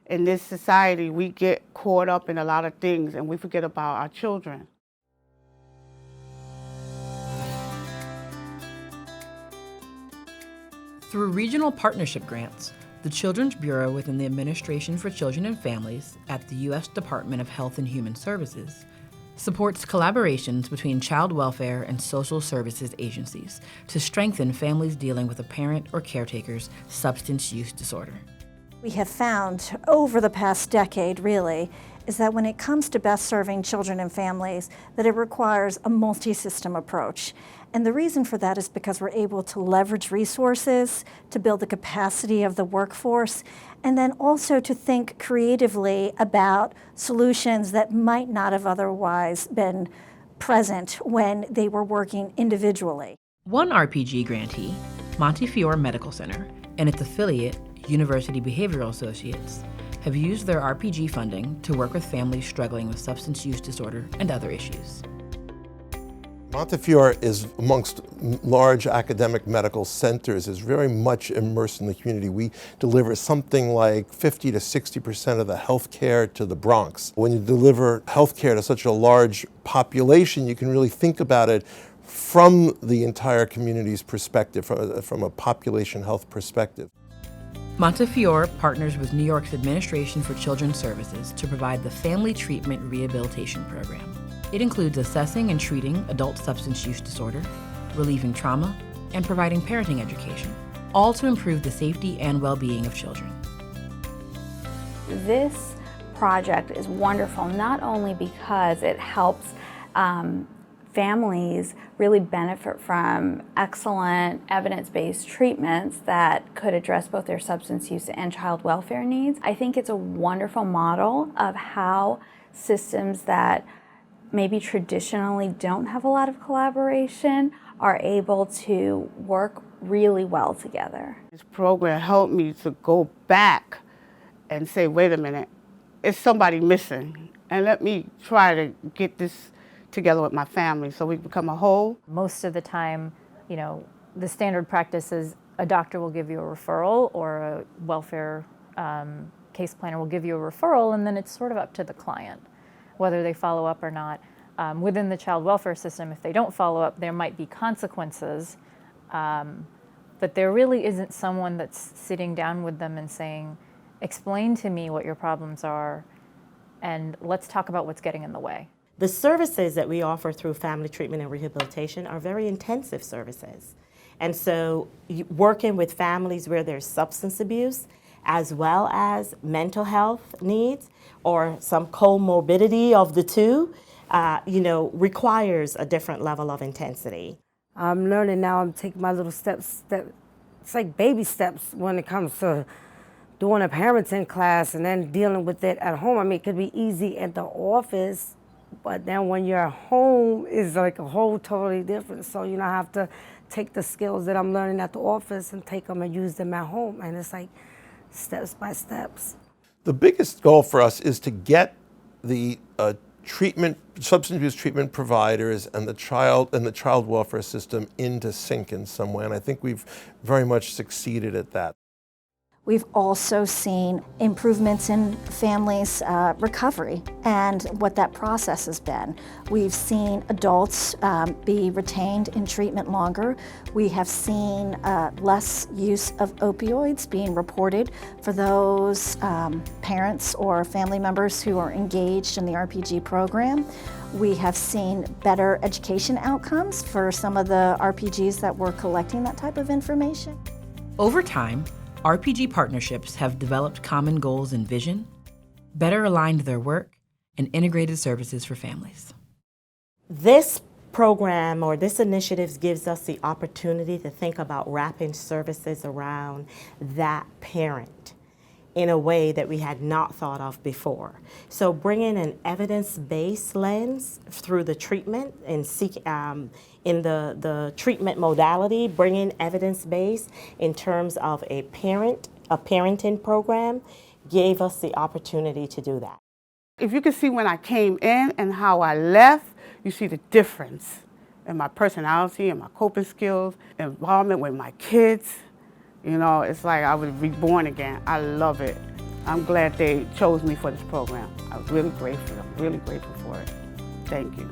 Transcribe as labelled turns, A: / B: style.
A: In this society, we get caught up in a lot of things and we forget about our children.
B: Through regional partnership grants, the Children's Bureau within the Administration for Children and Families at the U.S. Department of Health and Human Services supports collaborations between child welfare and social services agencies to strengthen families dealing with a parent or caretaker's substance use disorder.
C: We have found over the past decade, really, is that when it comes to best serving children and families, that it requires a multi-system approach. And the reason for that is because we're able to leverage resources, to build the capacity of the workforce, and then also to think creatively about solutions that might not have otherwise been present when they were working individually.
B: One RPG grantee, Montefiore Medical Center, and its affiliate, University Behavioral Associates, have used their RPG funding to work with families struggling with substance use disorder and other issues.
D: Montefiore is amongst large academic medical centers, is very much immersed in the community. We deliver something like 50 to 60% of the health care to the Bronx. When you deliver health care to such a large population, you can really think about it from the entire community's perspective, from a population health perspective.
B: Montefiore partners with New York's Administration for Children's Services to provide the Family Treatment Rehabilitation Program. It includes assessing and treating adult substance use disorder, relieving trauma, and providing parenting education, all to improve the safety and well-being of children.
E: This project is wonderful, not only because it helps families really benefit from excellent evidence-based treatments that could address both their substance use and child welfare needs. I think it's a wonderful model of how systems that maybe traditionally don't have a lot of collaboration are able to work really well together.
A: This program helped me to go back and say, wait a minute, is somebody missing? And let me try to get this together with my family so we become a whole.
F: Most of the time, the standard practice is a doctor will give you a referral or a welfare case planner will give you a referral, and then it's sort of up to the client whether they follow up or not. Within the child welfare system, if they don't follow up, there might be consequences, but there really isn't someone that's sitting down with them and saying, explain to me what your problems are, and let's talk about what's getting in the way.
G: The services that we offer through family treatment and rehabilitation are very intensive services. And so working with families where there's substance abuse, as well as mental health needs, or some comorbidity of the two, requires a different level of intensity.
H: I'm learning now, I'm taking my little steps. It's like baby steps when it comes to doing a parenting class and then dealing with it at home. I mean, it could be easy at the office, but then when you're at home, it's like a whole totally different. So, I have to take the skills that I'm learning at the office and take them and use them at home. And it's like steps by steps.
D: The biggest goal for us is to get the substance abuse treatment providers and the child welfare system into sync in some way. And I think we've very much succeeded at that.
C: We've also seen improvements in families' recovery and what that process has been. We've seen adults be retained in treatment longer. We have seen less use of opioids being reported for those parents or family members who are engaged in the RPG program. We have seen better education outcomes for some of the RPGs that were collecting that type of information.
B: Over time, RPG partnerships have developed common goals and vision, better aligned their work, and integrated services for families.
G: This program or this initiative gives us the opportunity to think about wrapping services around that parent in a way that we had not thought of before. So bringing an evidence-based lens through the treatment and in the treatment modality, bringing evidence-based in terms of a parenting program gave us the opportunity to do that.
A: If you can see when I came in and how I left, you see the difference in my personality and my coping skills, involvement with my kids. It's like I was reborn again. I love it. I'm glad they chose me for this program. I was really grateful for it. Thank you.